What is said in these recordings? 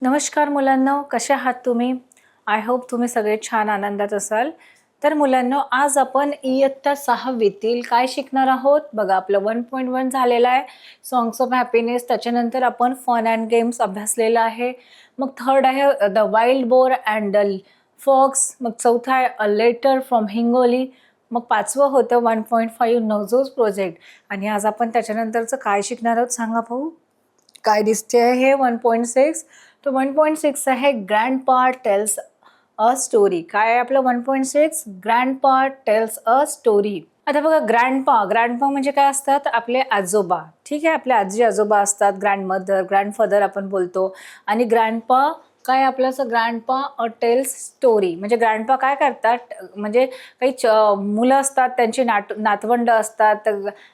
नमस्कार मुलांनो, कशा आहात तुम्ही? आय होप तुम्ही सगळे छान आनंदात असाल. तर मुलांनो, आज आपण इयत्ता 6वीतील काय शिकणार आहोत? बघा, आपलं 1.1 झालेलं आहे, सॉंग्स ऑफ हॅपीनेस. त्याच्यानंतर आपण फन अँड गेम्स अभ्यासलेलं आहे. मग थर्ड आहे the wild boar and the fox. मग चौथं आहे अ लेटर फ्रॉम हिंगोली. मग पाचवं होतं 1.5 नवजोस प्रोजेक्ट. आणि आज आपण त्याच्यानंतरचं काय शिकणार आहोत सांगा भाऊ? काय दिसते आहे 1.6? तो 1.6 आहे ग्रँडपा टेल्स अ स्टोरी. काय आहे आपलं 1.6? Grandpa tails a story. आता बघा, ग्रँडपा म्हणजे काय असतात? आपले आजोबा. ठीक आहे, आपले आजी आजोबा असतात. ग्रँडमदर, ग्रँडफादर आपण बोलतो. आणि ग्रँडपा काय आपलं असं? ग्रँडपा अ टेल्स स्टोरी म्हणजे ग्रँडपा काय करतात, म्हणजे काही मुलं असतात, त्यांची नातवंड असतात.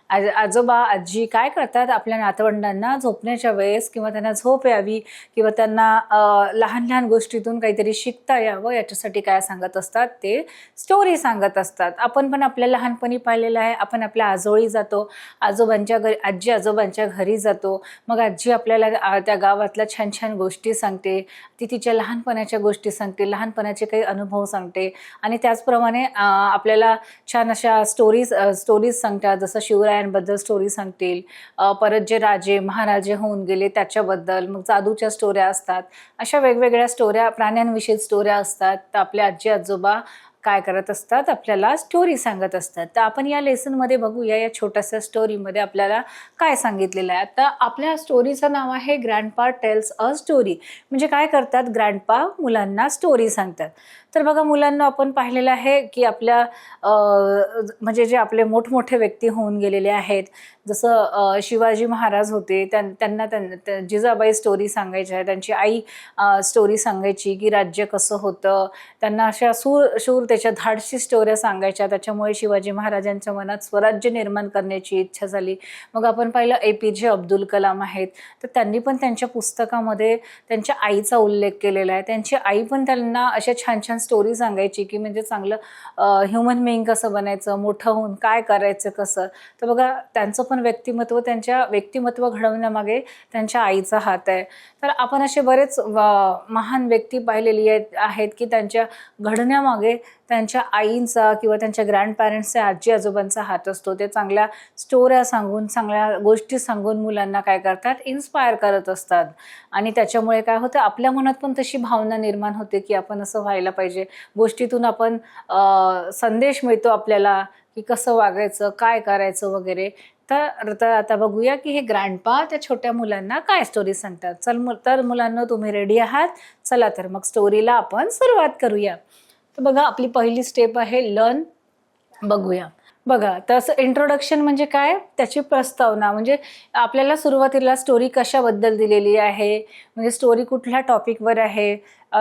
आजोबा आजी काय करतात, आपल्या नातवंडांना झोपण्याच्या वेळेस किंवा त्यांना झोप यावी किंवा त्यांना लहान लहान गोष्टीतून काहीतरी शिकता यावं याच्यासाठी काय सांगत असतात? ते स्टोरी सांगत असतात. आपण पण आपल्या लहानपणी पाहिलेलं आहे. आपण आपल्या आजोळी जातो, आजोबांच्या घरी, आजी आजोबांच्या घरी जातो. मग आजी आपल्याला त्या गावातल्या छान छान गोष्टी सांगते. ती तिच्या लहानपणाच्या गोष्टी सांगते, लहानपणाचे काही अनुभव सांगते. आणि त्याचप्रमाणे आपल्याला छान अशा स्टोरीज सांगतात. जसं शिवरायांबद्दल स्टोरी सांगतील, परत जे राजे महाराजे होऊन गेले त्याच्याबद्दल. मग जादूच्या स्टोऱ्या असतात. अशा वेगवेगळ्या स्टोऱ्या, प्राण्यांविषयी स्टोऱ्या असतात. तर आपले आजी आजोबा काय करत असतात? आपल्याला स्टोरी सांगत असतात. तर आपण या लेसनमध्ये बघूया, या छोट्याशा स्टोरीमध्ये आपल्याला काय सांगितलेलं आहे. आता आपल्या स्टोरीचं नाव आहे ग्रँडपा टेल्स अ स्टोरी. म्हणजे काय करतात? ग्रँडपा मुलांना स्टोरी सांगतात. तर बघा मुलांना, आपण पाहिलेलं आहे की आपल्या म्हणजे जे आपले मोठमोठे व्यक्ती होऊन गेलेले आहेत, जसं शिवाजी महाराज होते, त्यांना जिजाबाई स्टोरी सांगायच्या. त्यांची आई स्टोरी सांगायची की राज्य कसं होतं. त्यांना अशा शूर त्याच्या धाडसी स्टोऱ्या सांगायच्या. त्याच्यामुळे शिवाजी महाराजांच्या मनात स्वराज्य निर्माण करण्याची इच्छा झाली. मग आपण पाहिलं APJ अब्दुल कलाम आहेत, तर त्यांनी पण त्यांच्या पुस्तकामध्ये त्यांच्या आईचा उल्लेख केलेला आहे. त्यांची आई पण त्यांना अशा छान छान स्टोरी सांगायची की म्हणजे चांगलं ह्युमन बिईंग कसं बनायचं, मोठं होऊन काय करायचं कसं. तर बघा, त्यांचं पण व्यक्तिमत्व, त्यांच्या व्यक्तिमत्व घडवण्यामागे त्यांच्या आईचा हात आहे. तर आपण असे बरेच महान व्यक्ती पाहिलेली आहेत की त्यांच्या घडण्यामागे त्यांच्या आईंचा किंवा त्यांच्या ग्रँडपॅरेंट्सचा, आजी आजोबांचा हात असतो. ते चांगल्या स्टोऱ्या सांगून, चांगल्या गोष्टी सांगून मुलांना काय करतात? इन्स्पायर करत असतात. आणि त्याच्यामुळे काय होतं? आपल्या मनात पण तशी भावना निर्माण होते की आपण असं व्हायला पाहिजे. गोष्टीतून आपण संदेश मिळतो आपल्याला की कसं वागायचं, काय करायचं वगैरे. तर आता बघूया की हे ग्रँडपा त्या छोट्या मुलांना काय स्टोरी सांगतात. तर मुलांना, तुम्ही रेडी आहात? चला तर मग स्टोरीला आपण सुरुवात करूया. तर बघा, आपली पहिली स्टेप आहे लर्न. बघूया. बघा, तसं इंट्रोडक्शन म्हणजे काय? त्याची प्रस्तावना. म्हणजे आपल्याला सुरुवातीला स्टोरी कशाबद्दल दिलेली आहे, म्हणजे स्टोरी कुठल्या टॉपिकवर आहे,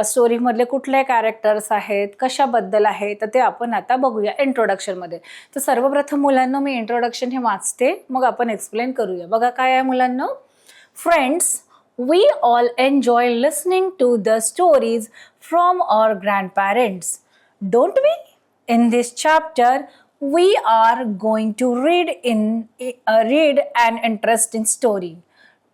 स्टोरीमधले कुठले कॅरेक्टर्स आहेत, कशाबद्दल आहे, तर ते आपण आता बघूया इंट्रोडक्शनमध्ये. तर सर्वप्रथम मुलांना मी इंट्रोडक्शन हे वाचते, मग आपण एक्सप्लेन करूया. बघा काय आहे मुलांना. Friends, we all enjoy listening to the stories from our grandparents, don't we? In this chapter, we are going to read an interesting story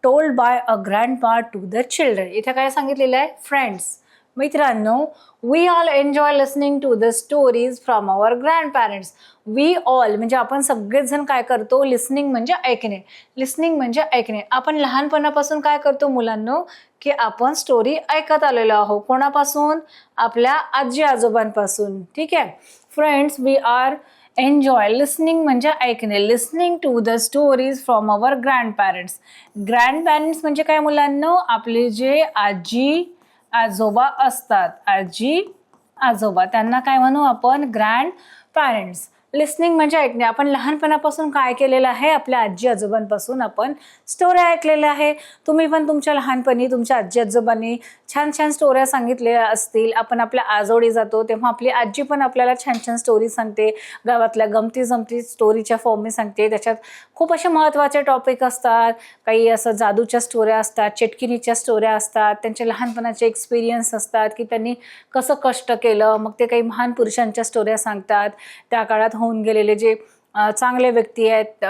told by a grandpa to the children. इथे काय सांगितलेलं आहे? Friends, मित्रांनो, we all enjoy listening to the stories from our grandparents. We all म्हणजे आपण सगळेच जण काय करतो? लिसनिंग म्हणजे ऐकणे. लिसनिंग म्हणजे ऐकणे. आपण लहानपणापासून काय करतो मुलांनो? की आपण स्टोरी ऐकत आलेलो आहोत. कोणापासून? आपल्या आजी आजोबांपासून. ठीक आहे. Friends, we are enjoy, listening म्हणजे ऐकणे, listening to the stories from our grandparents. Grandparents म्हणजे काय मुलांनो? आपले जे आजी आजोबा असतात, आजी आजोबा, त्यांना काय म्हणू आपण? Grand parents. लिसनिंग म्हणजे ऐकणे. आपण लहानपणापासून काय केलेलं आहे? आपल्या आजी आजोबांपासून आपण स्टोऱ्या ऐकलेल्या आहे. तुम्ही पण तुमच्या लहानपणी तुमच्या आजी आजोबांनी छान छान स्टोऱ्या सांगितलेल्या असतील. आपण आपल्या आजोळी जातो तेव्हा आपली आजी पण आपल्याला छान छान स्टोरी सांगते, गावातल्या गमती जमती स्टोरीच्या फॉर्मने सांगते. त्याच्यात खूप असे महत्त्वाचे टॉपिक असतात. काही असं जादूच्या स्टोऱ्या असतात, चेटकिनीच्या स्टोऱ्या असतात, त्यांच्या लहानपणाचे एक्सपिरियन्स असतात की त्यांनी कसं कष्ट केलं. मग ते काही महान पुरुषांच्या स्टोऱ्या सांगतात, त्या काळात होऊन गेलेले जे चांगले व्यक्ती आहेत,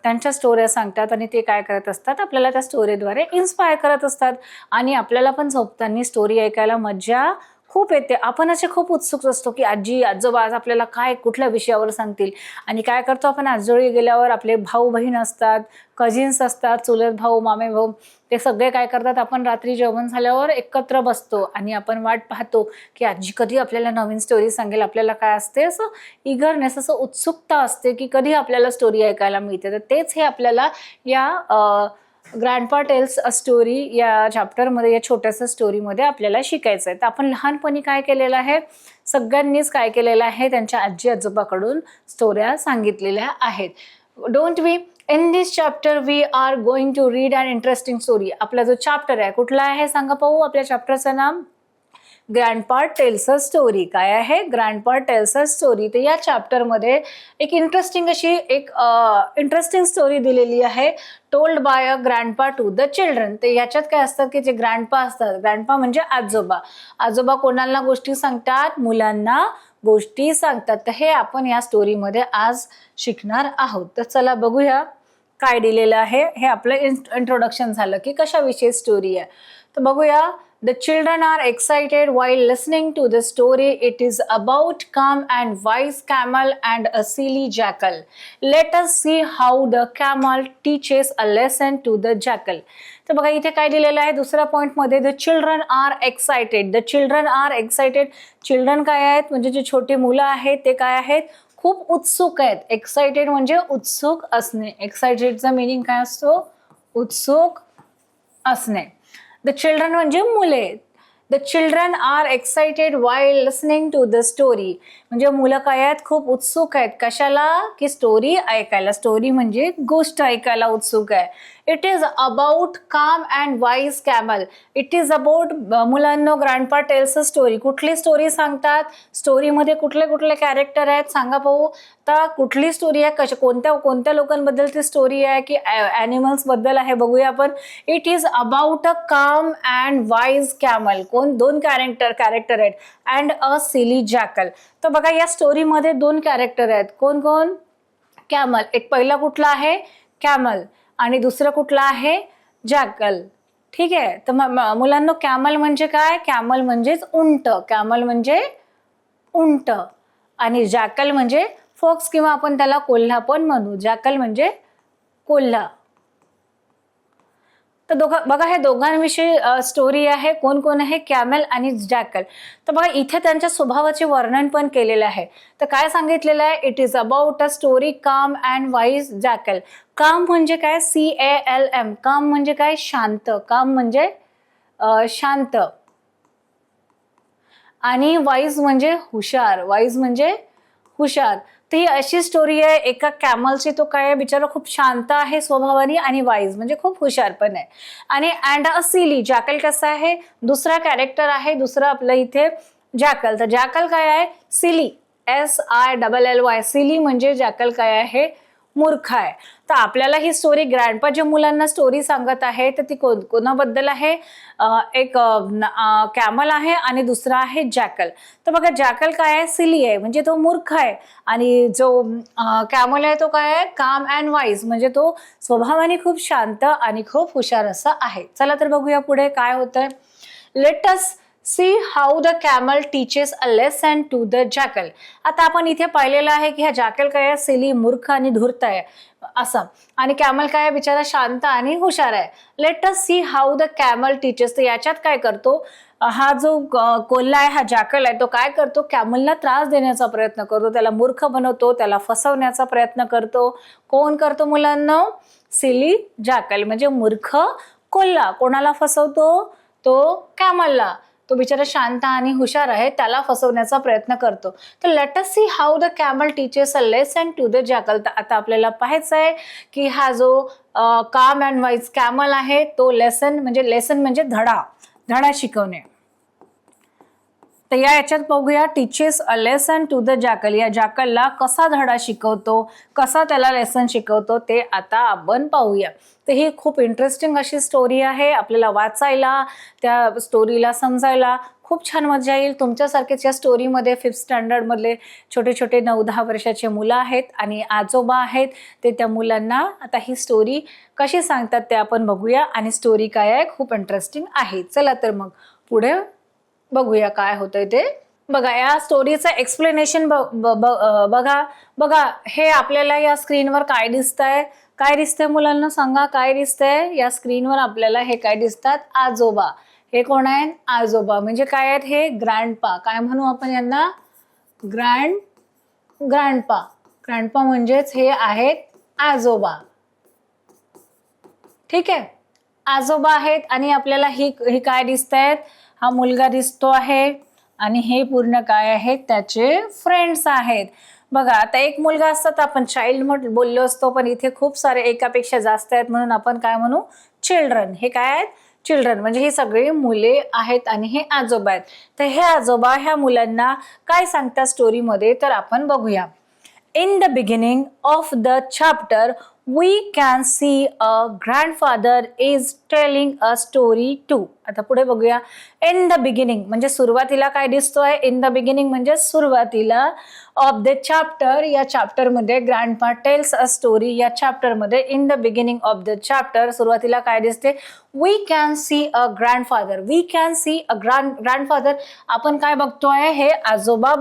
त्यांच्या स्टोऱ्या सांगतात आणि ते काय करत असतात, आपल्याला त्या स्टोरीद्वारे इन्स्पायर करत असतात. आणि आपल्याला पण झोपताना स्टोरी ऐकायला मज्जा खूप येते. आपण असे खूप उत्सुक असतो की आजी आजोबा आज आपल्याला काय कुठल्या विषयावर सांगतील. आणि काय करतो आपण, आजोळी गेल्यावर आपले भाऊ बहीण असतात, कझिन्स असतात, चुलत भाऊ मामे भाऊ, ते सगळे काय करतात, आपण रात्री जेवण झाल्यावर एकत्र बसतो आणि आपण वाट पाहतो की आजी कधी आपल्याला नवीन स्टोरी सांगेल. आपल्याला काय असते, असं इगरनेस, असं उत्सुकता असते की कधी आपल्याला स्टोरी ऐकायला मिळते. तर तेच हे आपल्याला या ग्रँडपा टेल्स अ स्टोरी या चॅप्टरमध्ये, या छोट्याशा स्टोरीमध्ये आपल्याला शिकायचं आहे. तर आपण लहानपणी काय केलेलं आहे, सगळ्यांनीच काय केलेलं आहे, त्यांच्या आजी आजोबाकडून स्टोऱ्या सांगितलेल्या आहेत. Don't we in this chapter we are going to read an interesting story. आपला जो चॅप्टर आहे कुठला आहे सांगा पाहू. आपल्या चॅप्टरचं नाम ग्रँडपा टेल्स अ स्टोरी. काय आहे, ग्रँडपा टेल्स अ स्टोरी. तर या चॅप्टरमध्ये एक इंटरेस्टिंग अशी इंटरेस्टिंग स्टोरी दिलेली आहे, told by a grandpa to the children. तर याच्यात काय असतं की जे ग्रँडपा असतात, ग्रँडपा म्हणजे आजोबा, आजोबा कोणाला गोष्टी सांगतात, मुलांना गोष्टी सांगतात. तर हे आपण या स्टोरीमध्ये आज शिकणार आहोत. तर चला बघूया काय दिलेलं आहे. हे आपलं इंट्रोडक्शन झालं की कशाविषयी स्टोरी आहे. तर बघूया. The children are excited while listening to the story. It is about calm and wise camel and a silly jackal. Let us see how the camel teaches a lesson to the jackal. तर बघा इथे काय दिलेलं आहे दुसऱ्या पॉइंटमध्ये, the children are excited. The children are excited. Children काय आहेत, म्हणजे जे छोटे मुलं आहेत ते काय आहेत, खूप उत्सुक आहेत. एक्साइटेड म्हणजे उत्सुक असणे. एक्साइटेडचा मीनिंग काय असतो, उत्सुक असणे. The children म्हणजे मुले. The children are excited while listening to the story. म्हणजे मुलं काय आहेत, खूप उत्सुक आहेत. कशाला, की स्टोरी ऐकायला. स्टोरी म्हणजे गोष्ट ऐकायला उत्सुक आहे. इट इज अबाउट काम and wise camel. It is about, मुलांनो ग्रँडपा टेल्स अ स्टोरी. कुठली स्टोरी सांगतात, स्टोरीमध्ये कुठले कुठले कॅरेक्टर आहेत सांगा पाहू. तर कुठली स्टोरी आहे, कोणत्या लोकांबद्दल ती स्टोरी आहे, की ॲनिमल्स बद्दल आहे, बघूया आपण. इट इज अबाउट अ काम अँड वाईज कॅमल. दोन कॅरेक्टर आहेत, अँड अ सिली जॅकल. तर बघा या स्टोरीमध्ये दोन कॅरेक्टर आहेत. कोण कोण, कॅमल. एक पहिला कुठला आहे, कॅमल, आणि दुसरं कुठलं आहे, जॅकल. ठीक आहे. तर मुलांना कॅमल म्हणजे काय, कॅमल म्हणजेच उंट. कॅमल म्हणजे उंट आणि जॅकल म्हणजे फॉक्स, किंवा आपण त्याला कोल्हा पण म्हणू. जॅकल म्हणजे कोल्हा. तर बघा हे दोघांविषयी स्टोरी आहे. कोण कोण आहे, कॅमल आणि जॅकल. तर बघा इथे त्यांच्या स्वभावाचे वर्णन पण केलेलं आहे. तर काय सांगितलेलं आहे, it is about a story काम अँड वाईज जॅकल. काम म्हणजे काय, CALM. काम म्हणजे काय, शांत. काम म्हणजे शांत. आणि वाईज म्हणजे हुशार. वाईज म्हणजे हुशार. तर ही अशी स्टोरी आहे, एका कॅमलची, तो काय बिचारा खूप शांत आहे स्वभावाने, आणि वाईज म्हणजे खूप हुशार पण आहे. आणि अँड अ सिली, जॅकल कसं आहे, दुसरा कॅरेक्टर आहे, दुसरं आपलं इथे जॅकल. तर जॅकल काय आहे, सिली, SILLY. सिली म्हणजे जॅकल काय आहे, मूर्ख आहे. तर आपल्याला ही स्टोरी ग्रँडपा जे मुलांना स्टोरी सांगत आहे, तर ती कोणाबद्दल आहे, एक कॅमल आहे आणि दुसरा आहे जॅकल. तर बघा जॅकल काय आहे, सिली आहे, म्हणजे तो मूर्ख आहे. आणि जो कॅमल आहे तो काय आहे, काम अँड वाईज, म्हणजे तो स्वभावाने खूप शांत आणि खूप हुशार असा आहे. चला तर बघूया पुढे काय होतंय. Let us see how the camel teaches a lesson to the jackal. आता आपण इथे पाहिलेलं आहे की हा जॅकल काय आहे, सिली, मूर्ख आणि धूर्त आहे असं, आणि कॅमल काय आहे, बिचारा शांत आणि हुशार आहे. Let us see how the camel teaches. तर याच्यात काय करतो, हा जो कोल्हा आहे, हा जॅकल आहे, तो काय करतो, कॅमलला त्रास देण्याचा प्रयत्न करतो, त्याला मूर्ख बनवतो, त्याला फसवण्याचा प्रयत्न करतो. कोण करतो मुलांना, सिली जॅकल म्हणजे मूर्ख कोल्हा. कोणाला फसवतो, तो कॅमलला. तो बिचारा शांत आणि हुशार आहे, त्याला फसवण्याचा प्रयत्न करतो. तर let us see how the camel teaches a lesson to the jackal. तर आता आपल्याला पाहायचं आहे की हा जो काम अँड वाईज कॅमल आहे, तो लेसन म्हणजे धडा शिकवणे. तर याच्यात बघूया, teaches a lesson to the jackal. या जॅकलला कसा धडा शिकवतो, कसा त्याला लेसन शिकवतो, ते आता आपण पाहूया. तर ही खूप इंटरेस्टिंग अशी स्टोरी आहे. आपल्याला वाचायला, त्या स्टोरीला समजायला खूप छान मजा येईल. तुमच्यासारखेच या स्टोरीमध्ये 5th स्टँडर्डमधले छोटे छोटे 9-10 वर्षाचे मुलं आहेत आणि आजोबा आहेत. ते त्या मुलांना आता ही स्टोरी कशी सांगतात ते आपण बघूया आणि स्टोरी काय आहे खूप इंटरेस्टिंग आहे. चला तर मग पुढे बघूया काय होतंय ते. बघा या स्टोरीचं एक्सप्लेनेशन बघा हे आपल्याला या स्क्रीनवर काय दिसतंय. काय दिसतंय मुलांना सांगा, काय दिसतंय या स्क्रीनवर आपल्याला? हे काय दिसतात? आजोबा. हे कोण आहेत? आजोबा. म्हणजे काय आहेत हे? ग्रँडपा. काय म्हणू आपण यांना? ग्रँडपा. ग्रँडपा म्हणजेच हे आहेत आजोबा. ठीक आहे, आजोबा आहेत. आणि आपल्याला ही काय दिसतायत? हा मुलगा दिसतो आहे आणि हे पूर्ण काय आहेत? त्याचे फ्रेंड्स आहेत. बघा आता एक मुलगा असतात आपण चाइल्ड बोललो असतो, पण इथे खूप सारे एकापेक्षा जास्त आहेत म्हणून आपण काय म्हणू? चिल्ड्रन. हे काय आहेत? चिल्ड्रन. म्हणजे ही सगळी मुले आहेत आणि हे आजोबा आहेत. तर हे आजोबा ह्या मुलांना काय सांगतात स्टोरीमध्ये तर आपण बघूया. In the beginning of the chapter, we can see a grandfather is telling a story too. आता पुढे बघूया. In the beginning म्हणजे सुरुवातीला काय दिसतोय? In the beginning म्हणजे सुरुवातीला of the chapter, या चॅप्टर मध्ये ग्रँडपा टेल्स अ स्टोरी. या चॅप्टर मध्ये in the beginning of the chapter सुरुवातीला काय दिसते? We can see a grandfather. We can see a grandfather. आपण काय बघतोय? हे आजोबा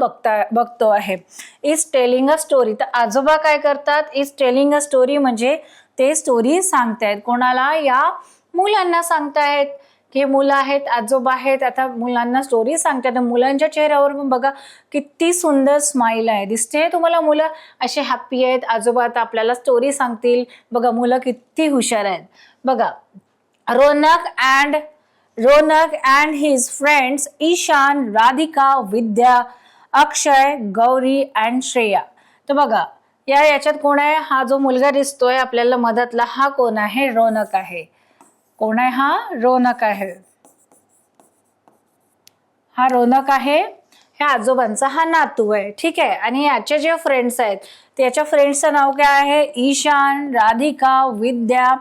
बघतो आहे. Is telling a story. तर आजोबा काय करतात? Is telling a story म्हणजे ते स्टोरी सांगतायत. कोणाला? या मुलांना सांगतायत. हे मुलं आहेत, आजोबा आहेत, आता मुलांना स्टोरी सांगतात. मुलांच्या चेहऱ्यावर पण बघा किती सुंदर स्माइल आहे. दिसते तुम्हाला? मुलं असे हॅप्पी आहेत. आजोबा आता आपल्याला स्टोरी सांगतील. बघा मुलं किती हुशार आहेत. बघा Ronak and his friends Ishan, Radhika, Vidya, Akshay, Gauri and Shreya. तर बघा याच्यात कोण आहे? हा जो मुलगा दिसतोय आपल्याला मधातला हा कोण आहे? रोनक आहे. कोण आहे हा? रोनक आहे. हा रोनक आहे. ह्या आजोबांचा हा नातू आहे. ठीक आहे. आणि याचे जे फ्रेंड्स आहेत त्याच्या फ्रेंड्सचं नाव काय आहे? ईशान, राधिका, विद्या,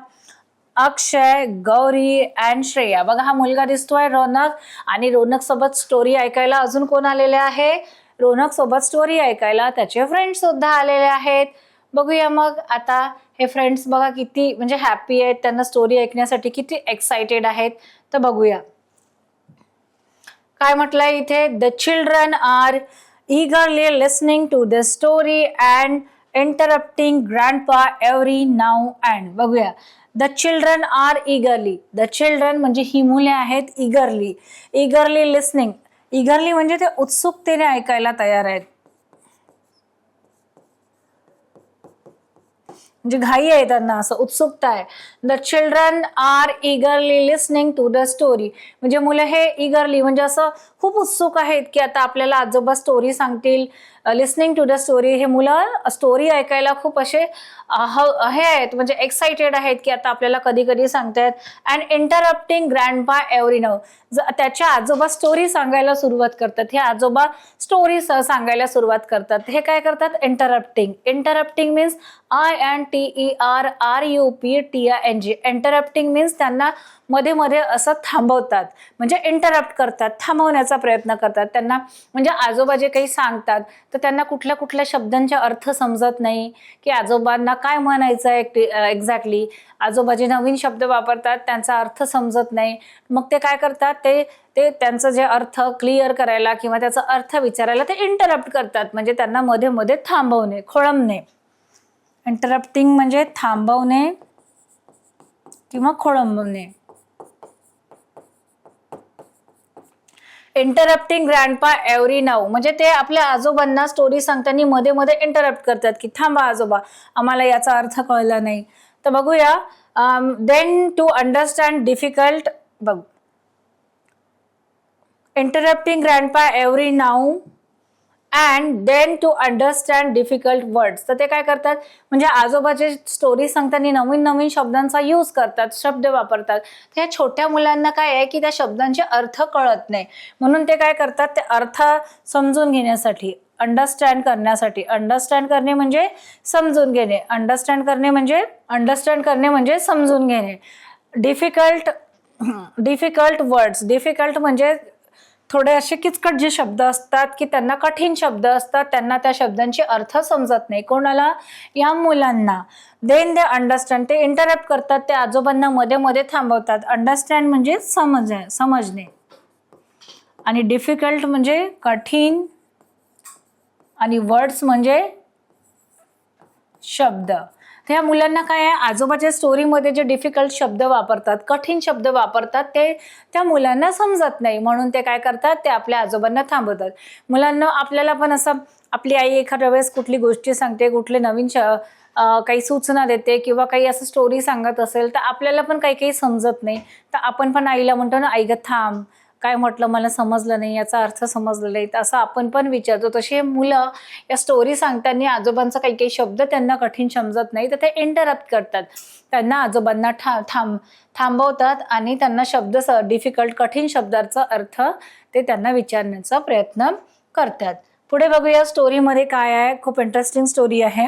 अक्षय, गौरी अँड श्रेया. बघा हा मुलगा दिसतोय रोनक. आणि रोनक सोबत स्टोरी ऐकायला अजून कोण आलेले आहे? रोनक सोबत स्टोरी ऐकायला त्याचे फ्रेंड्स सुद्धा आलेले आहेत. बघूया मग आता हे फ्रेंड्स बघा किती म्हणजे हॅपी आहेत. त्यांना स्टोरी ऐकण्यासाठी किती एक्साइटेड आहेत. तर बघूया काय म्हटलंय इथे. The children are eagerly listening to the story and interrupting grandpa every now and. बघूया. The children are eagerly. The children म्हणजे ही मुले आहेत. eagerly listening. eagerly म्हणजे ते उत्सुकतेने ऐकायला तयार आहेत. म्हणजे घाई आहे त्यांना, असं उत्सुकता आहे. The children are eagerly listening to the story. म्हणजे मुलं हे इगरली म्हणजे असं खूप उत्सुक आहेत की आता आपल्याला आजोबा स्टोरी सांगतील. Listening to the story. हे मुलं स्टोरी ऐकायला खूप असे हे आहेत म्हणजे एक्साइटेड आहेत की आता आपल्याला कधी कधी सांगतायत. And interrupting grandpa every now. त्याच्या आजोबा स्टोरी सांगायला सुरुवात करतात. हे आजोबा स्टोरी सांगायला सुरुवात करतात. हे काय करतात? Interrupting means INTERRUPTING. Interrupting means त्यांना मध्ये मध्ये असं थांबवतात. म्हणजे इंटरप्ट करतात, थांबवण्याचा प्रयत्न करतात. त्यांना म्हणजे आजोबा जे काही सांगतात तर त्यांना कुठल्या शब्दांचे अर्थ समजत नाही की आजोबांना काय म्हणायचं आहे एक्झॅक्टली. आजोबा जे नवीन शब्द वापरतात त्यांचा अर्थ समजत नाही. मग ते काय करतात? ते त्यांचं जे अर्थ क्लिअर करायला किंवा त्याचा अर्थ विचारायला ते इंटरप्ट करतात. म्हणजे त्यांना मध्ये मध्ये थांबवणे, खोळंबणे. इंटरप्टिंग म्हणजे थांबवणे किंवा खोळंबणे. इंटरप्टिंग ग्रँडपा एव्हरी नाऊ म्हणजे ते आपल्या आजोबांना स्टोरी सांगताना मध्ये मध्ये इंटरप्ट करतात की थांबा आजोबा, आम्हाला याचा अर्थ कळला नाही. तर बघूया. Then to understand difficult. बघ interrupting grandpa every now and then to understand difficult words. तर ते काय करतात? म्हणजे आजोबा जे स्टोरी सांगताना नवीन नवीन शब्दांचा यूज करतात, शब्द वापरतात. त्या छोट्या मुलांना काय आहे की त्या शब्दांचे अर्थ कळत नाही म्हणून ते काय करतात? ते अर्थ समजून घेण्यासाठी, अंडरस्टँड करण्यासाठी. अंडरस्टँड करणे म्हणजे समजून घेणे. अंडरस्टँड करणे म्हणजे समजून घेणे. Difficult words. डिफिकल्ट म्हणजे थोडे असे किचकट जे शब्द असतात की त्यांना कठीण शब्द असतात, त्यांना त्या शब्दांचे अर्थ समजत नाही. कोणाला? या मुलांना. देन दे अंडरस्टँड, ते इंटरप्ट करतात, ते आजोबांना मध्ये मध्ये थांबवतात. अंडरस्टँड म्हणजे समजणे, आणि डिफिकल्ट म्हणजे कठीण, आणि वर्ड्स म्हणजे शब्द. त्या मुलांना काय आहे, आजोबाच्या स्टोरीमध्ये जे डिफिकल्ट शब्द वापरतात, कठीण शब्द वापरतात, ते त्या मुलांना समजत नाही, म्हणून ते काय करतात, ते आपल्या आजोबांना थांबवतात. मुलांना आपल्याला पण असं आपली आई एखाद्या वेळेस कुठली गोष्टी सांगते, कुठले नवीन काही सूचना देते किंवा काही असं स्टोरी सांगत असेल तर आपल्याला पण काही काही समजत नाही, तर आपण पण आईला म्हणतो ना, आई ग थांब, काय म्हटलं मला समजलं नाही, याचा अर्थ समजलं नाही, तर असं आपण पण विचारतो. तसे मुलं या स्टोरी सांगताना आजोबांचा काही काही शब्द त्यांना कठीण समजत नाही, तर ते इंटरप्ट करतात, त्यांना आजोबांना थांबवतात आणि त्यांना शब्द डिफिकल्ट कठीण शब्दाचा अर्थ ते त्यांना विचारण्याचा प्रयत्न करतात. पुढे बघूया स्टोरीमध्ये काय आहे. खूप इंटरेस्टिंग स्टोरी आहे.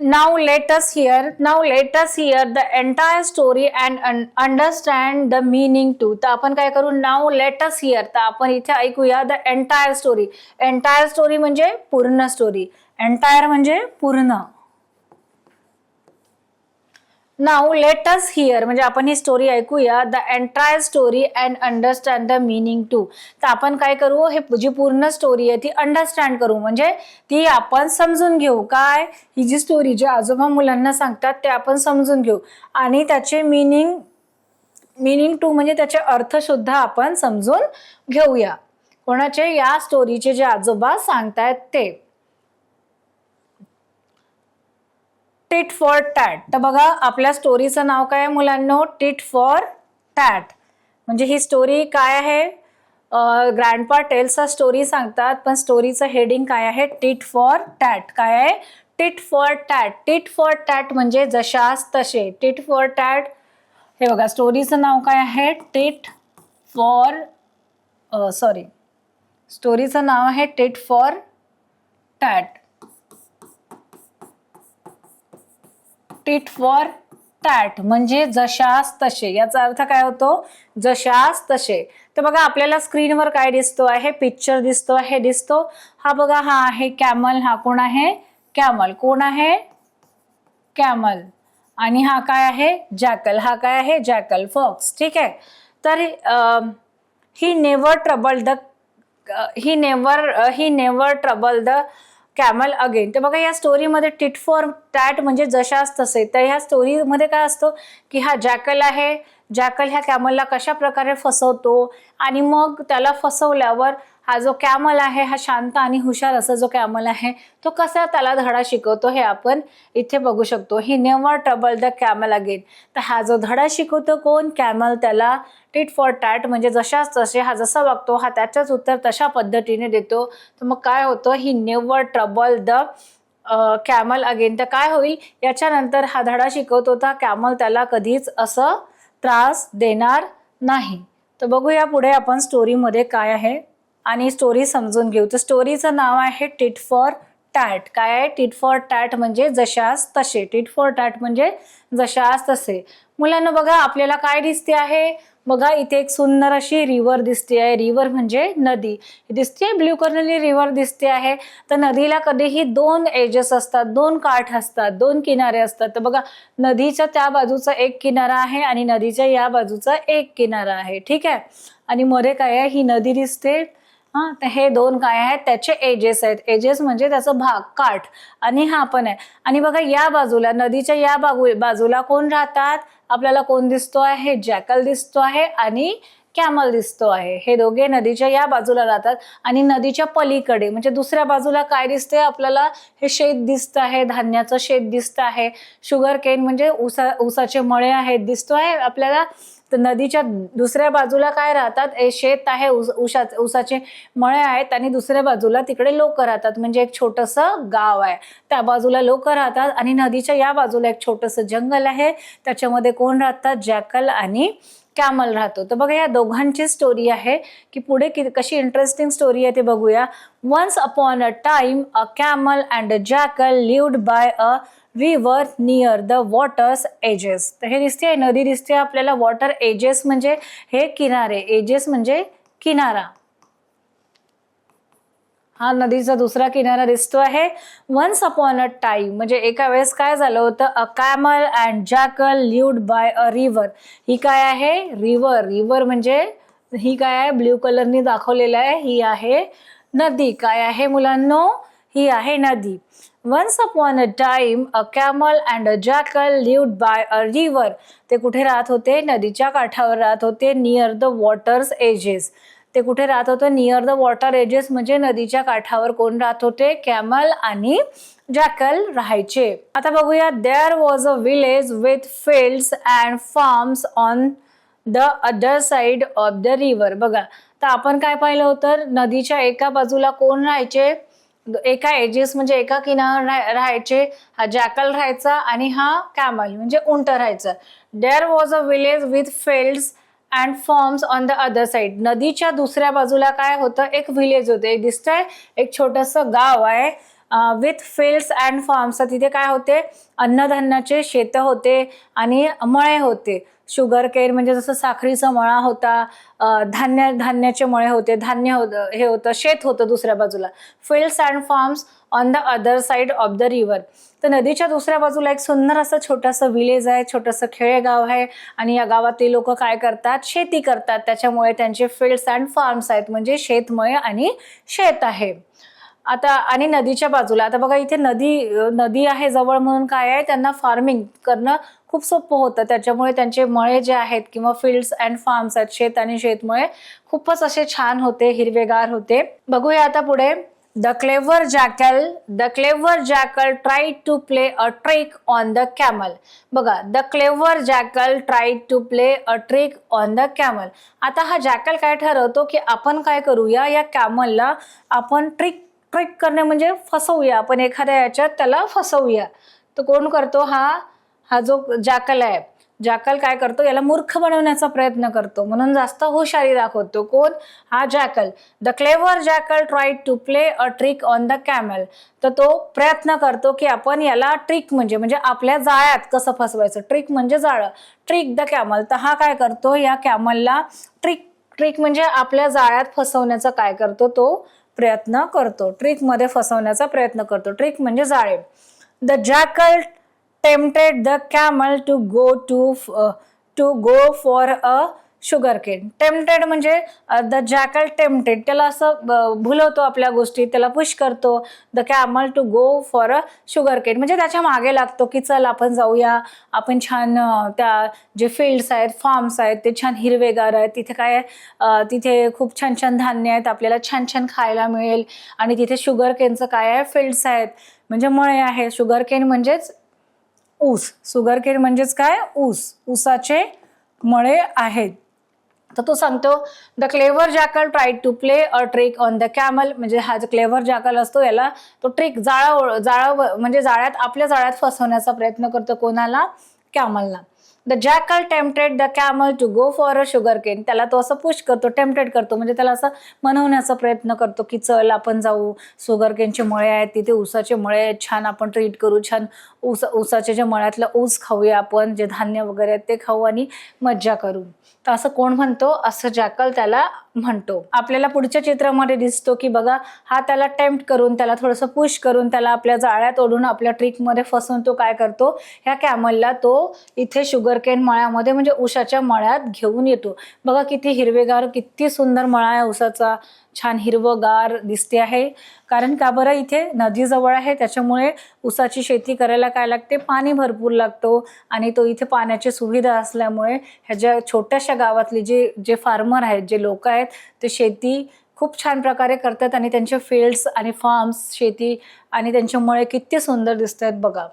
Now let us hear the entire story and understand the meaning too. तर आपण काय करू, नाऊ लेट अस हिअर, तर आपण इथे ऐकूया the entire story. Entire story म्हणजे पूर्ण स्टोरी, एंटायर म्हणजे पूर्ण. नाऊ लेट अस हिअर म्हणजे आपण ही स्टोरी ऐकूया, the entire story and understand the meaning too. तर आपण काय करू, हे जी पूर्ण स्टोरी आहे ती अंडरस्टँड करू, म्हणजे ती आपण समजून घेऊ. काय, ही जी स्टोरी जे आजोबा मुलांना सांगतात ते आपण समजून घेऊ, आणि त्याचे मीनिंग टू म्हणजे त्याचे अर्थ सुद्धा आपण समजून घेऊया. कोणाचे? या स्टोरीचे जे आजोबा सांगतायत ते. Tit for tat. तर बघा आपल्या स्टोरीचं नाव काय आहे मुलांनो, टिट फॉर टॅट. म्हणजे ही स्टोरी काय आहे, ग्रँडपा टेल्सचा स्टोरी सांगतात, पण स्टोरीचं हेडिंग काय आहे, टिट फॉर टॅट. काय आहे, tit for tat. Tit for tat म्हणजे जशास तसे. टिट फॉर टॅट, हे बघा स्टोरीचं नाव काय आहे, टिट फॉर स्टोरीचं नाव आहे tit for tat. Tit for tat म्हणजे जशास तसे. याचा अर्थ काय होतो, जशास तसे. तर बघा आपल्याला स्क्रीनवर काय दिसतो आहे, पिक्चर दिसतो आहे, हा बघा, हा आहे कॅमल. हा कोण आहे, कॅमल. कोण आहे, कॅमल. आणि हा काय आहे, जॅकल. हा काय आहे, जॅकल, फॉक्स. ठीक आहे. तर ही never trouble the camel again. तर बघा या स्टोरीमध्ये टिट फॉर टॅट म्हणजे जशास तसे. तर ह्या स्टोरीमध्ये काय असतो की हा जॅकल आहे, जॅकल ह्या कॅमलला कशा प्रकारे फसवतो, आणि मग त्याला फसवल्यावर हा जो कॅमल आहे, हा शांत आणि हुशार असा जो कॅमल आहे, तो कसा त्याला धडा शिकवतो हे आपण इथे बघू शकतो. ही never trouble the camel again. तर हा जो धडा शिकवतो कोण, कॅमल, त्याला टिट फॉर टॅट म्हणजे जशास तसे. हा जसा वागतो हा त्याच्याच उत्तर तशा पद्धतीने देतो. तर मग काय होतं, ही never trouble the camel again. तर काय होईल, याच्यानंतर हा धडा शिकवतो होता कॅमल, त्याला कधीच असं त्रास देणार नाही. तर बघूया पुढे आपण स्टोरीमध्ये काय आहे आणि स्टोरी समजून घेऊ. तर स्टोरीचं नाव आहे टिट फॉर टॅट. काय आहे, टिट फॉर टॅट म्हणजे जशास तसे. टिट फॉर टॅट म्हणजे जशास तसे. मुलांना बघा आपल्याला काय दिसते आहे, बघा इथे एक सुंदर अशी रिव्हर दिसते आहे. रिव्हर म्हणजे नदी दिसते, ब्ल्यू कलरची रिव्हर दिसते आहे. तर नदीला कधीही दोन एजेस असतात, दोन काठ असतात, दोन किनारे असतात. तर बघा नदीच्या त्या बाजूचा एक किनारा आहे आणि नदीच्या या बाजूचा एक किनारा आहे. ठीक आहे. आणि मध्ये काय आहे, ही नदी दिसते. तर हे दोन काय आहेत, त्याचे एजेस आहेत. एजेस म्हणजे त्याचा भाग, काठ. आणि हा पण आहे. आणि बघा या बाजूला, नदीच्या या बाजूला कोण राहतात, आपल्याला कोण दिसतो आहे, जॅकल दिसतो आहे आणि कॅमल दिसतो आहे. हे दोघे नदीच्या या बाजूला राहतात. आणि नदीच्या पलीकडे म्हणजे दुसऱ्या बाजूला काय दिसते आपल्याला, हे शेत दिसत आहे, धान्याचं शेत दिसत आहे. शुगर केन म्हणजे ऊसाचे मळे आहेत दिसतो आहे आपल्याला. तर नदीच्या दुसऱ्या बाजूला काय राहतात, शेत आहे, ऊसाचे मळे आहेत, आणि दुसऱ्या बाजूला तिकडे लोक राहतात, म्हणजे एक छोटंसं गाव आहे. त्या बाजूला लोक राहतात. आणि नदीच्या या बाजूला एक छोटंसं जंगल आहे, त्याच्यामध्ये कोण राहतात, जॅकल आणि कॅमल राहतो. तर बघा या दोघांची स्टोरी आहे की पुढे कशी इंटरेस्टिंग स्टोरी आहे ते बघूया. Once upon a time a camel and a jackal lived by a river near the water's edges. तर हे दिसते नदी दिसते आपल्याला. वॉटर एजेस म्हणजे हे किनारे, एजेस म्हणजे किनारा. हा नदीचा दुसरा किनारा दिसतो आहे. वन्स अपॉन अ टाइम म्हणजे एका वेळेस काय झालं होतं, a camel and jackal lived by a river. ही काय आहे, रिव्हर. रिव्हर म्हणजे ही काय आहे, ब्ल्यू कलरनी दाखवलेलं आहे, ही आहे नदी. काय आहे मुलांनो, ही आहे नदी. Once upon a time a camel and a jackal lived by a river. ते कुठे राहत होते, नदीच्या काठावर राहत होते, नियर द वॉटर्स एजेस. ते कुठे राहत होते, नियर द वॉटर एजेस म्हणजे नदीच्या काठावर कोण राहत होते, कॅमल आणि जॅकल राहायचे. आता बघूया, there was a village with fields and farms on the other side of the river. बघा, तर आपण काय पाहिलं होतं, नदीच्या एका बाजूला कोण राहायचे, एका एजेस म्हणजे एका किनाऱ्यावर राहायचे, हा जॅकल राहायचा आणि हा कॅमल म्हणजे उंट राहायचं. There was a village with fields and farms on the other side. नदीच्या दुसऱ्या बाजूला काय होतं, एक विलेज होते, दिसतंय एक छोटंसं गाव आहे विथ फील्ड्स अँड फार्म्स. तिथे काय होते, अन्नधान्याचे शेत होते आणि मळे होते. शुगर केन म्हणजे जसं साखरीचा मळा होता, धान्याचे मळे होते, धान्य होतं, हे होतं, शेत होतं दुसऱ्या बाजूला. Fields and farms on the other side of the river. तर नदीच्या दुसऱ्या बाजूला एक सुंदर असं छोटंसं विलेज आहे, छोटंसं खेडेगाव आहे आणि या गावातील लोक काय करतात, शेती करतात. त्याच्यामुळे त्यांचे फील्ड्स अँड फार्म्स आहेत, म्हणजे शेतमळे आणि शेत आहे. आता आणि नदीच्या बाजूला, आता बघा इथे नदी आहे जवळ म्हणून काय आहे, त्यांना फार्मिंग करणं खूप सोपं होतं. त्याच्यामुळे त्यांचे मळे जे आहेत किंवा फील्ड्स अँड फार्म्स आहेत, शेत आणि शेतमळे खूपच असे छान होते, हिरवेगार होते. बघूया आता पुढे. The clever jackal tried to play a trick on the camel. बघा, the clever jackal tried to play a trick on the camel. आता हा जॅकल काय ठरवतो की आपण काय करूया, या कॅमलला आपण ट्रिक करणे म्हणजे फसवूया, आपण एखाद्या याच्यात त्याला फसवूया. तर कोण करतो, हा जो जॅकल आहे, जॅकल काय करतो, याला मूर्ख बनवण्याचा प्रयत्न करतो, म्हणून जास्त हुशारी दाखवतो. कोण, हा jackal. The clever jackal tried to play a trick on the camel. तर तो प्रयत्न करतो की आपण याला ट्रिक म्हणजे आपल्या जाळ्यात कसं फसवायचं, ट्रिक म्हणजे जाळं, ट्रिक द कॅमल. तर हा काय करतो, या कॅमलला ट्रिक म्हणजे आपल्या जाळ्यात फसवण्याचा काय करतो, तो प्रयत्न करतो, ट्रिक मध्ये फसवण्याचा प्रयत्न करतो. ट्रिक म्हणजे जाळे. The jackal tempted the camel to go for a sugar cane. Tempted म्हणजे द जॅकल टेम्प्टेड, त्याला असं भुलवतो आपल्या गोष्टी, त्याला पुश करतो. The camel to go for a sugar cane म्हणजे त्याच्या मागे लागतो की चल आपण जाऊया, आपण छान त्या जे फील्ड्स आहेत, फार्म्स आहेत, ते छान हिरवेगार आहेत, तिथे काय तिथे खूप छान छान धान्य आहेत, आपल्याला छान छान खायला मिळेल. आणि तिथे शुगर केनचं काय आहे, फील्ड्स आहेत म्हणजे मळे आहे. शुगर केन म्हणजेच ऊस, शुगर केन म्हणजेच काय, ऊसाचे मळे आहेत. तर तो सांगतो, the clever jackal tried to play a trick on the camel. म्हणजे हा जो क्लेव्हर जॅकल असतो, याला तो ट्रिक जाळा म्हणजे जाळ्यात, आपल्या जाळ्यात फसवण्याचा प्रयत्न करतो. कोणाला, कॅमलला. The jackal tempted the camel to go for a sugar cane. त्याला तो असं पुश करतो, टेम्प्टेड करतो म्हणजे त्याला असं मनवण्याचा प्रयत्न करतो की चल आपण जाऊ, शुगर केनचे मळे आहेत, तिथे ऊसाचे मळे आहेत, छान आपण ट्रीट करू, छान ऊसाचे जे मळ्यातलं ऊस खाऊया आपण, जे धान्य वगैरे आहेत ते खाऊ आणि मज्जा करू. तर असं कोण म्हणतो, असं जॅकल त्याला म्हणतो. आपल्याला पुढच्या चित्रामध्ये दिसतो की बघा, हा त्याला टेम्प्ट करून, त्याला थोडंसं पुश करून, त्याला आपल्या जाळ्यात ओढून आपल्या ट्रिकमध्ये फसवून तो काय करतो, ह्या कॅमलला तो इथे शुगर केन मळ्यामध्ये म्हणजे ऊसाच्या मळ्यात घेऊन येतो. बघा किती हिरवेगार, किती सुंदर मळा आहे ऊसाचा, छान हिरवगार दिसते आहे. कारण का बरं, इथे नदी जवळ आहे, त्याच्यामुळे ऊसाची शेती करायला काय लागते, पाणी भरपूर लागतो. आणि तो इथे पाण्याची सुविधा असल्यामुळे ह्याच्या छोट्याशा गावातली जे फार्मर आहेत, जे लोक आहेत, ते शेती खूप छान प्रकारे करतात आणि त्यांचे फील्ड्स आणि फार्म्स, शेती आणि त्यांचे मळे किती सुंदर दिसत आहेत बघा.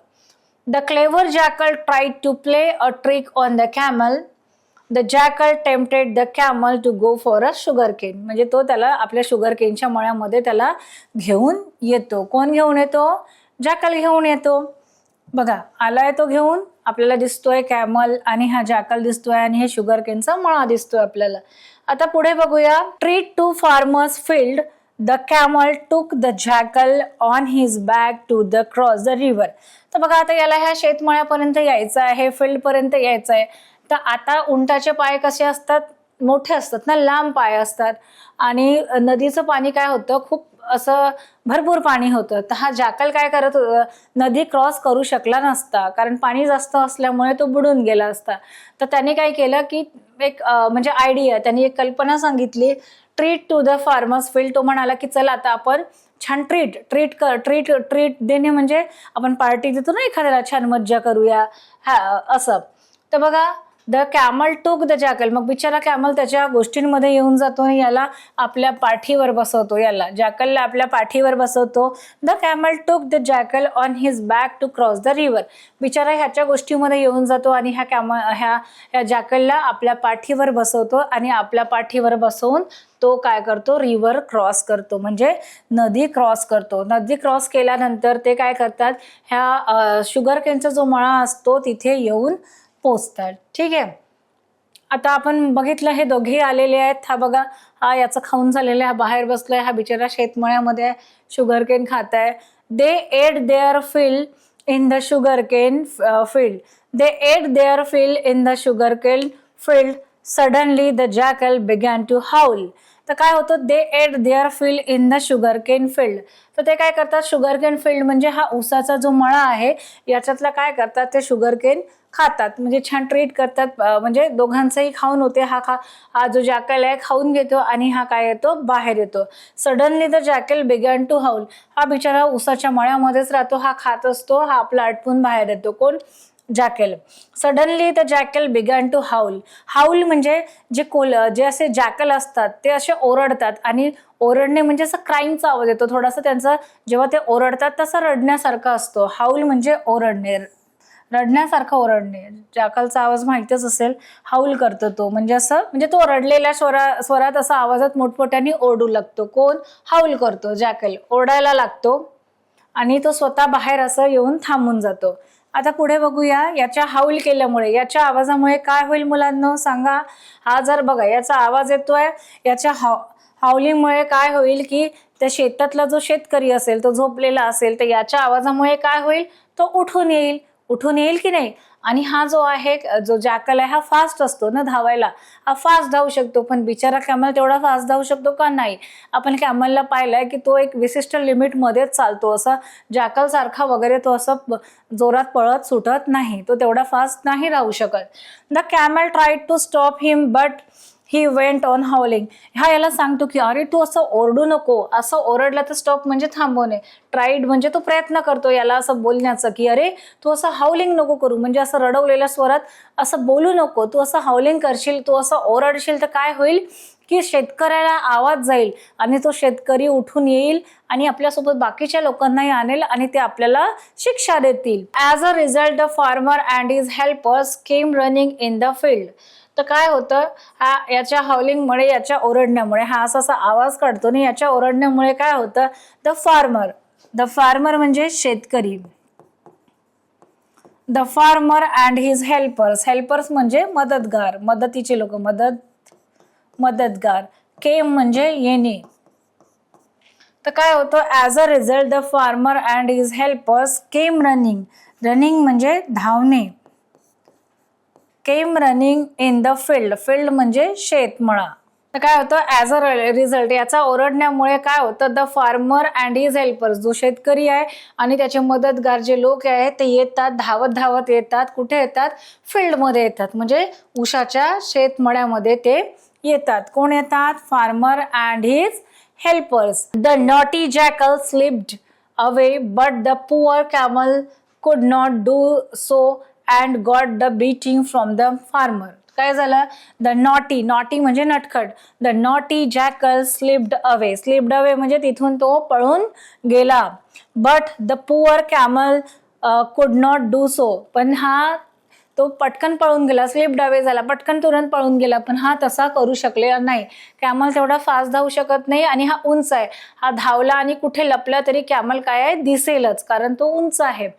The clever jackal tried to play a trick on the camel. The jackal tempted the camel to go for a sugar cane. म्हणजे तो त्याला आपल्या शुगर केनच्या मळ्यामध्ये त्याला घेऊन येतो. कोण घेऊन येतो, जॅकल घेऊन येतो. बघा, आलाय तो घेऊन, आपल्याला दिसतोय कॅमल आणि हा जॅकल दिसतोय आणि हे शुगर केनचा मळा दिसतोय आपल्याला. आता पुढे बघूया. Treat to farmer's field the camel took the jackal on his back to the cross the river. तर बघा, आता याला ह्या शेतमळ्यापर्यंत यायचं आहे, फील्ड पर्यंत यायचं आहे. तर आता उंटाचे पाय कसे असतात, मोठे असतात ना, लांब पाय असतात. आणि नदीचं पाणी काय होतं, खूप असं भरपूर पाणी होतं. तर हा जॅकल काय करत नदी क्रॉस करू शकला नसता, कारण पाणी जास्त असल्यामुळे तो बुडून गेला असता. तर त्याने काय केलं की एक म्हणजे आयडिया, त्यांनी एक कल्पना सांगितली, treat to the farmers field. तो म्हणाला की चला आता आपण छान ट्रीट देणे म्हणजे आपण पार्टी देतो ना एखाद्याला, छान मज्जा करूया असं. तर बघा, the camel took the jackal, मग बिचारा कॅमल त्याच्या गोष्टींमध्ये येऊन जातो आणि याला आपल्या पाठीवर बसवतो, याला जॅकलला आपल्या पाठीवर बसवतो. The camel took the jackal on his back to cross the river. बिचारा ह्याच्या गोष्टीमध्ये येऊन जातो आणि ह्या जॅकलला आपल्या पाठीवर बसवतो आणि आपल्या पाठीवर बसवून तो काय करतो, रिव्हर क्रॉस करतो, म्हणजे नदी क्रॉस करतो. नदी क्रॉस केल्यानंतर ते काय करतात, ह्या शुगर केनचा जो मळा असतो तिथे येऊन पोचतात. ठीक आहे. आता आपण बघितलं हे दोघेही आलेले आहेत. हा बघा, हा याचं खाऊन झालेला आहे, हा बाहेर बसलाय, हा बिचारा शेतमळ्यामध्ये शुगर केन खात आहे. They ate their field in the sugar cane field. They ate their field in the sugar cane field. Suddenly the jackal began to howl. तर काय होतं, they ate their field in the sugar cane field. तर ते काय करतात, sugar cane field म्हणजे हा ऊसाचा जो मळा आहे याच्यातला काय करतात, ते शुगर केन खातात, म्हणजे छान ट्रीट करतात, म्हणजे दोघांचंही खाऊन होते. हा जो जॅकल आहे खाऊन घेतो आणि हा काय येतो, बाहेर येतो. Suddenly the jackal began to howl. हा बिचारा ऊसाच्या मळ्यामध्येच राहतो, हा खात असतो, हा आपला आटपून बाहेर येतो. कोण, jackal. Suddenly the jackal began to howl. Howl म्हणजे जे असे जॅकल असतात ते असे ओरडतात, आणि ओरडणे म्हणजे असं क्राईंगचा आवाज येतो थोडासा त्यांचा, जेव्हा ते ओरडतात तसं रडण्यासारखा असतो. हाऊल म्हणजे ओरडणे, रडण्यासारखं ओरडणे. जॅकलचा आवाज माहितीच असेल, हाऊल करतो तो, म्हणजे असं, म्हणजे तो रडलेल्या स्वरात असा आवाजात मोठमोठ्याने ओरडू लागतो. कोण, हाऊल करतो, जॅकल ओरडायला लागतो आणि तो स्वतः बाहेर असं येऊन थांबून जातो. आता पुढे बघूया, याच्या हाऊल केल्यामुळे, याच्या आवाजामुळे काय होईल मुलांनो सांगा. हा जर बघा याचा आवाज येतोय, याच्या हाऊलिंगमुळे काय होईल की त्या शेतातला जो शेतकरी असेल तो झोपलेला असेल, तर याच्या आवाजामुळे काय होईल, तो उठून येईल की नाही. आणि हा जो आहे, जो जॅकल आहे, हा फास्ट असतो ना धावायला, हा फास्ट धावू शकतो, पण बिचारा कॅमल तेवढा फास्ट धावू शकतो का, नाही. आपण कॅमलला पाहिलंय की तो एक विशिष्ट लिमिट मध्येच चालतो, असा जॅकल सारखा वगैरे तो असं जोरात पळत सुटत नाही, तो तेवढा फास्ट नाही राहू शकत. The camel tried to stop him but he went on howling. हा याला सांगतो की अरे तू असं ओरडू नको, असं ओरडलं तर स्टॉप म्हणजे थांबवणे, ट्राईड म्हणजे तो प्रयत्न करतो याला असं बोलण्याचं की अरे तू असं हाऊलिंग नको करू, म्हणजे असं रडवलेल्या स्वरात असं बोलू नको, तू असं हाऊलिंग करशील, तू असं ओरडशील तर काय होईल की शेतकऱ्याला आवाज जाईल आणि तो शेतकरी उठून येईल आणि आपल्यासोबत बाकीच्या लोकांनाही आणेल आणि ते आपल्याला शिक्षा देतील. As a result the farmer and his helpers came running in the field. तर काय होतं, याच्या हाऊलिंगमुळे, याच्या ओरडण्यामुळे, हा असा आवाज काढतो ना, याच्या ओरडण्यामुळे काय होतं, द फार्मर म्हणजे शेतकरी, the farmer and his helpers म्हणजे मदतगार, मदतीचे लोक, मदतगार. केम म्हणजे येणे. तर काय होतं, as a result the farmer and his helpers came running म्हणजे धावणे, came running in the field म्हणजे शेतमळा. तर काय होतं, ॲज अ रिझल्ट, याचा ओरडण्यामुळे काय होतं, the farmer and his helpers, जो शेतकरी आहे आणि त्याचे मदतगार जे लोक आहेत ते येतात, धावत येतात. कुठे येतात, फील्डमध्ये येतात, म्हणजे ऊसाच्या शेतमळ्यामध्ये ते येतात. कोण येतात, farmer and his helpers. The naughty jackal slipped away but the poor camel could not do so and got the beating from the farmer. काय झालं, द नॉटी म्हणजे नटखट, the naughty jackal slipped away म्हणजे तिथून तो पळून गेला. But the poor camel could not do so, पण हा तो पटकन पळून गेला, स्लिप्ड अवे झाला, पटकन तुरंत पळून गेला, पण हा तसा करू शकलेला नाही. कॅमल तेवढा फास्ट धावू शकत नाही आणि हा उंच आहे, हा धावला आणि कुठे लपला तरी कॅमल काय आहे, दिसेलच, कारण तो उंच आहे.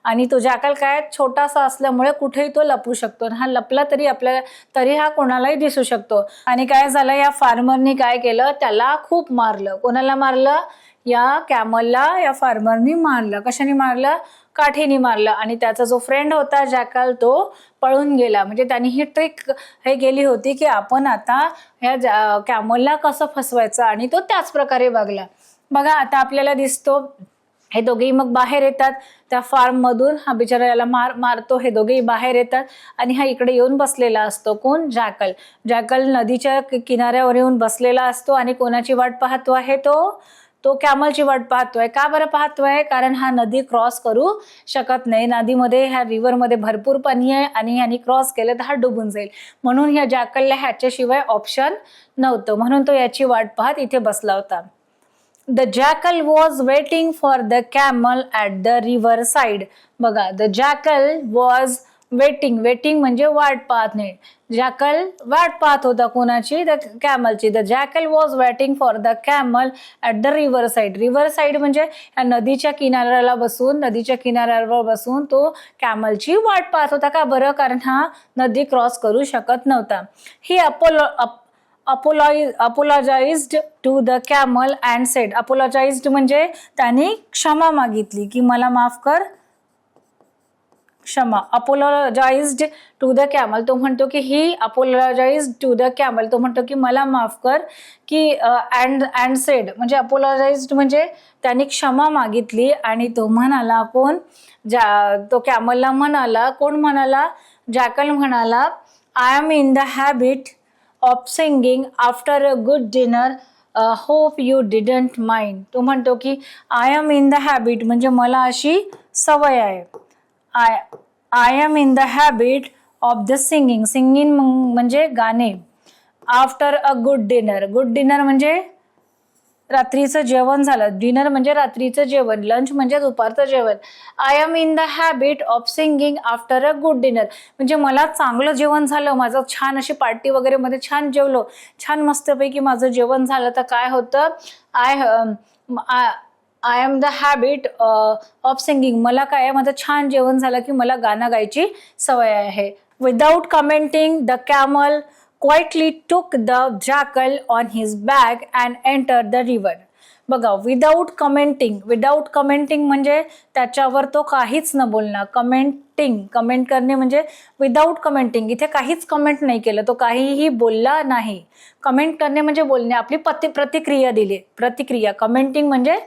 आणि तो जॅकल काय छोटासा असल्यामुळे कुठेही तो लपू शकतो, हा लपला तरी हा कोणालाही दिसू शकतो. आणि काय झालं, या फार्मरनी काय केलं, त्याला खूप मारलं. कोणाला मारलं, या कॅमलला या फार्मरनी मारलं. कशाने मारलं, काठीने मारलं. आणि त्याचा जो फ्रेंड होता जॅकल तो पळून गेला. म्हणजे त्यांनी ही ट्रिक हे केली होती की आपण आता ह्या कॅमलला कसं फसवायचं, आणि तो त्याच प्रकारे वागला. बघा आता आपल्याला दिसतो हे दोघेही मग बाहेर येतात त्या फार्म मधून. हा बिचारा याला मारतो. हे दोघेही बाहेर येतात आणि हा इकडे येऊन बसलेला असतो. कोण? जॅकल. जॅकल नदीच्या किनाऱ्यावर येऊन बसलेला असतो आणि कोणाची वाट पाहतो आहे? तो कॅमलची वाट पाहतोय. का बरं पाहतोय? कारण हा नदी क्रॉस करू शकत नाही. नदीमध्ये ह्या रिव्हरमध्ये भरपूर पाणी आहे आणि ह्यानी क्रॉस केलं तर हा डुबून जाईल. म्हणून ह्या जॅकलला ह्याच्याशिवाय ऑप्शन नव्हतं. म्हणून तो याची वाट पाहत इथे बसला होता. The jackal was waiting for the camel at the river side. बघा, the jackal was waiting म्हणजे वाट पाहणे. जॅकल वाट पाहत होता कोणाची? द कॅमलची. The jackal was waiting for the camel at the river side. River side म्हणजे या नदीच्या किनाऱ्यावर बसून तो कॅमलची वाट पाहत होता. का बरं? कारण हा नदी क्रॉस करू शकत नव्हता. ही apologized to the camel and said. apologized म्हणजे त्याने क्षमा मागितली की मला माफ कर. क्षमा. apologized to the camel. तो म्हणतो की ही apologized to the camel. तो म्हणतो की मला माफ कर. की and said म्हणजे apologized म्हणजे त्याने क्षमा मागितली आणि तो म्हणाला कोण? तो कॅमलला म्हणाला. कोण म्हणाला? जॅकल म्हणाला I am in the habit of singing after a good dinner. Hope you didn't mind. तो म्हणतो की I am in the habit म्हणजे मला अशी सवय आहे. I am in the habit of the singing. Singing म्हणजे गाणे. After a good dinner. Good dinner म्हणजे रात्रीचं जेवण झालं. डिनर म्हणजे रात्रीचं जेवण. लंच म्हणजे दुपारचं जेवण. I am in the habit of singing after a good dinner म्हणजे मला चांगलं जेवण झालं. माझं छान अशी पार्टी वगैरे मध्ये छान जेवलो. छान मस्तपैकी माझं जेवण झालं तर काय होतं? I am the habit of singing. मला काय? माझं छान जेवण झालं की मला गाणं गायची सवय आहे. Without commenting the camel quietly took the jackal on his back and entered the river. बघा, विदाउट कमेंटिंग म्हणजे त्याच्यावर तो काहीच न बोलणार. कमेंट करणे म्हणजे विदाउट कमेंटिंग. इथे काहीच कमेंट नाही केलं. तो काहीही बोलला नाही. कमेंट करणे म्हणजे बोलणे. आपली प्रतिक्रिया दिली. प्रतिक्रिया. कमेंटिंग म्हणजे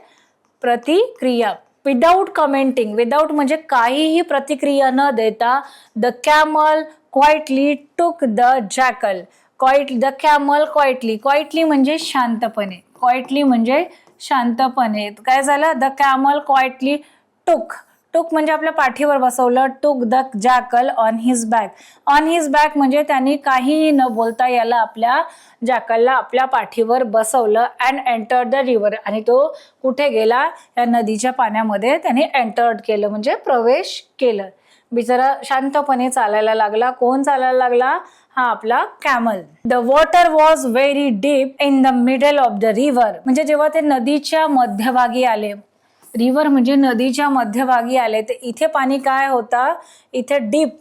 प्रतिक्रिया. विदाउट म्हणजे काहीही प्रतिक्रिया न देता the camel quietly took the jackal. The camel quietly म्हणजे शांतपणे. काय झालं? द कॅमल क्वाइटली टुक म्हणजे आपल्या पाठीवर बसवलं. Took the jackal on his back म्हणजे त्यांनी काहीही न बोलता याला आपल्या जॅकलला आपल्या पाठीवर बसवलं. अँड एंटर्ड द रिव्हर आणि तो कुठे गेला? या नदीच्या पाण्यामध्ये त्याने एंटर्ड केलं म्हणजे प्रवेश केलं. बिचारा शांतपणे चालायला लागला. कोण चालायला लागला? हा आपला camel. The water was very deep in the middle of the river म्हणजे जेव्हा ते नदीच्या मध्यभागी आले. रिव्हर म्हणजे नदीच्या मध्यभागी आले तर इथे पाणी काय होता? इथे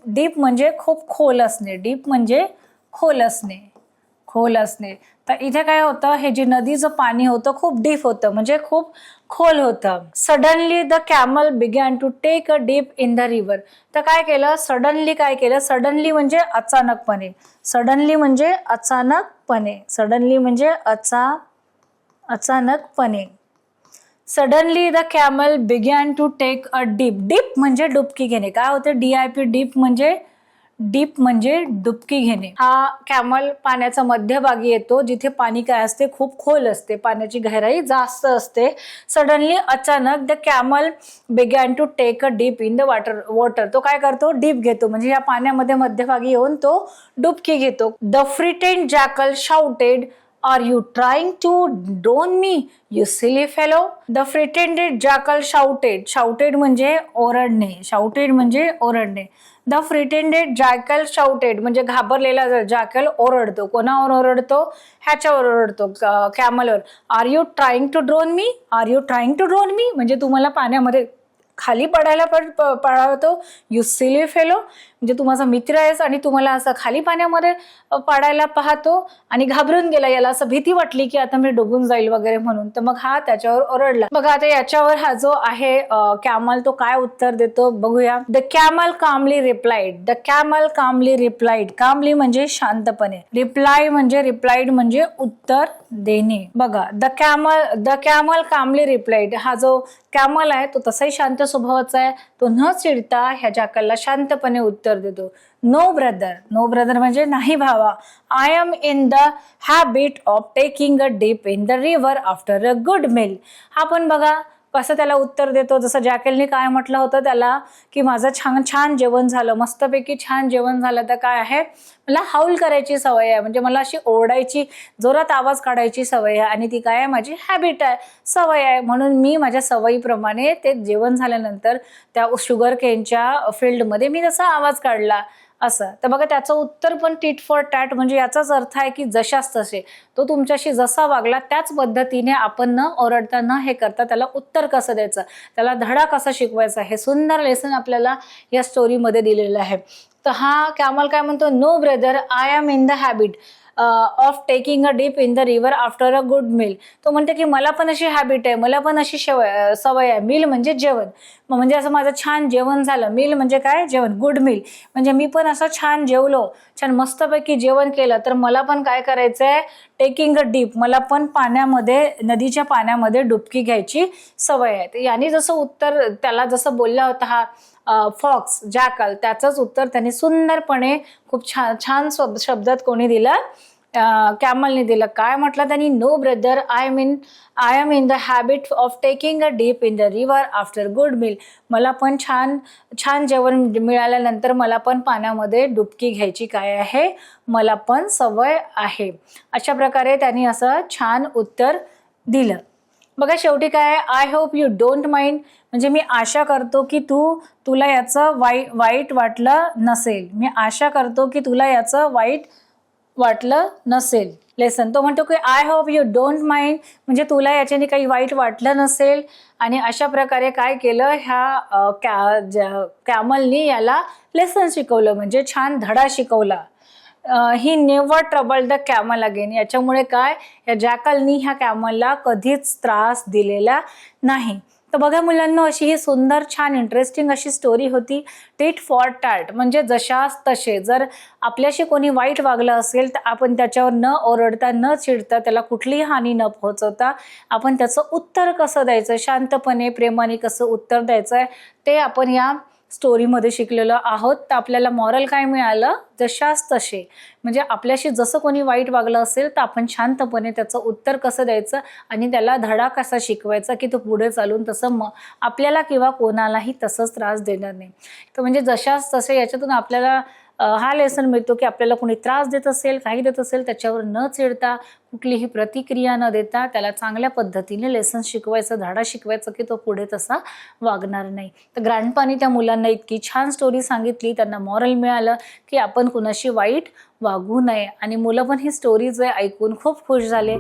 डीप म्हणजे खूप खोल असणे. डीप म्हणजे खोल असणे. तर इथे काय होतं? हे जे नदीचं पाणी होतं खूप डीप होतं म्हणजे खूप खोल होतं. Suddenly the camel began to take a dip in the river. तर काय केलं? सडनली म्हणजे अचानकपणे. Suddenly the camel began to take a dip म्हणजे डुबकी घेणे. काय होते? DIP डीप म्हणजे डुबकी घेणे. हा कॅमल पाण्याचा मध्यभागी येतो जिथे पाणी काय असते? खूप खोल असते. पाण्याची गहराई जास्त असते. सडनली अचानक the camel began to take a dip in the water. तो काय करतो? डीप घेतो म्हणजे या पाण्यामध्ये मध्यभागी येऊन तो डुबकी घेतो. The frightened jackal shouted Are you trying to drown me, you silly fellow? The pretended jackal shouted. Shouted म्हणजे ओरडणे. The pretended jackal shouted म्हणजे घाबरलेला जॅकल ओरडतो. कोणावर ओरडतो? ह्याच्यावर ओरडतो, कॅमलवर. Are you trying to drown me? म्हणजे तू मला पाण्यामध्ये खाली पडायला पाळवतो, यू सिली फेलो, म्हणजे तू माझा मित्र आहेस आणि तू मला असं खाली पाण्यामध्ये पाडायला पाहतो, आणि घाबरून गेला, याला असं भीती वाटली की आता मी डुबून जाईल वगैरे म्हणून. तर मग हा त्याच्यावर ओरडला. बघा आता याच्यावर हा जो आहे कॅमल तो काय उत्तर देतो बघूया. The camel calmly replied, the camel calmly replied, calmly म्हणजे शांतपणे, रिप्लाय म्हणजे रिप्लाइड म्हणजे उत्तर देणे. बघा द कॅमल कामली रिप्लाइड, हा जो कॅमल आहे तो तसाही शांत स्वभावाचा आहे. तो न चिडता ह्या जॅकलला शांतपणे उत्तर देतो. नो ब्रदर, नो ब्रदर म्हणजे नाही भावा. I am in the habit of taking a dip in the river after a good meal. हा पण बघा कसं त्याला उत्तर देतो. जसं जॅकलने काय म्हटलं होतं त्याला की माझं छान छान जेवण झालं, मस्तपैकी छान जेवण झालं, तर काय आहे, मला हाऊल करायची सवय आहे, म्हणजे मला अशी ओरडायची, जोरात आवाज काढायची सवय आहे, आणि ती काय आहे, माझी हॅबिट आहे, सवय आहे. म्हणून मी माझ्या सवयीप्रमाणे ते जेवण झाल्यानंतर त्या शुगर केनच्या फील्डमध्ये मी तसा आवाज काढला असं. तर बघा त्याचं उत्तर पण टिट फॉर टॅट, म्हणजे याचाच अर्थ आहे की जशास तसे, तो तुमच्याशी जसा वागला त्याच पद्धतीने आपण न ओरडता न हे करता त्याला उत्तर कसं द्यायचं, त्याला धडा कसा शिकवायचा, हे सुंदर लेसन आपल्याला या स्टोरीमध्ये दिलेलं आहे. तर हा कॅमल काय म्हणतो, no brother I am in the habit of taking a dip in the river after a good meal. तो म्हणते की मला पण अशी हॅबिट आहे, मला पण अशी सवय आहे. मील म्हणजे जेवण, म्हणजे असं माझं छान जेवण झालं. मील म्हणजे काय, जेवण. गुड मील म्हणजे मी पण असं छान जेवलो, छान मस्तपैकी जेवण केलं, तर मला पण काय करायचंय, टेकिंग अ डीप, मला पण पाण्यामध्ये, नदीच्या पाण्यामध्ये डुबकी घ्यायची सवय आहे. तर याने जसं उत्तर त्याला जसं बोलला होता हा फॉक्स जॅकल, त्याचंच उत्तर त्यांनी सुंदरपणे खूप छान शब्दात कोणी दिलं, कॅमलने दिलं. काय म्हटलं त्यांनी, no brother I am in the habit of taking a dip in the river after good meal. मला पण छान जेवण मिळाल्यानंतर मला पण पाण्यामध्ये डुबकी घ्यायची काय आहे, मला पण सवय आहे. अशा प्रकारे त्यांनी असं छान उत्तर दिलं. बघा शेवटी काय, I hope you don't mind, म्हणजे मी आशा करतो की तुला याचं वाईट वाटलं नसेल. मी आशा करतो की तुला याचं वाईट वाटलं नसेल. लेसन तो म्हणतो की I hope you don't mind, म्हणजे तुला याच्याने काही वाईट वाटलं नसेल. आणि अशा प्रकारे काय केलं, ह्या कॅमलनी याला लेसन शिकवलं, म्हणजे छान धडा शिकवला. ही never trouble the camel again. याच्यामुळे काय, या जॅकलनी ह्या कॅमलला कधीच त्रास दिलेला नाही. तर बघा मुलांना, अशी ही सुंदर छान इंटरेस्टिंग अशी स्टोरी होती, टिट फॉर टॅट, म्हणजे जशास तसे. जर आपल्याशी कोणी वाईट वागलं असेल तर आपण त्याच्यावर न ओरडता न चिडता, त्याला कुठलीही हानी न पोहोचवता आपण त्याचं उत्तर कसं द्यायचं, शांतपणे प्रेमाने कसं उत्तर द्यायचं आहे, ते आपण या स्टोरीमध्ये शिकलेलो आहोत. तर आपल्याला मॉरल काय मिळालं, जशास तसे, म्हणजे आपल्याशी जसं कोणी वाईट वागलं असेल तर आपण शांतपणे त्याचं उत्तर कसं द्यायचं आणि त्याला धडा कसा शिकवायचा की तो पुढे चालून तसं आपल्याला किंवा कोणालाही तसंच त्रास देणार नाही. तर म्हणजे जशास तसे, याच्यातून आपल्याला हा लेसन मिळतो की आपल्याला कोणी त्रास देत असेल, काही देत असेल, त्याच्यावर न चिडता, कुठलीही प्रतिक्रिया न देता त्याला चांगल्या पद्धतीने लेसन शिकवायचं, धडा शिकवायचं की तो पुढे तसा वागणार नाही. तर ग्रँडपानी त्या मुलांना इतकी छान स्टोरी सांगितली, त्यांना मॉरल मिळालं की आपण कुणाशी वाईट वागू नये, आणि मुलं पण ही स्टोरी जे ऐकून खूप खुश झाले.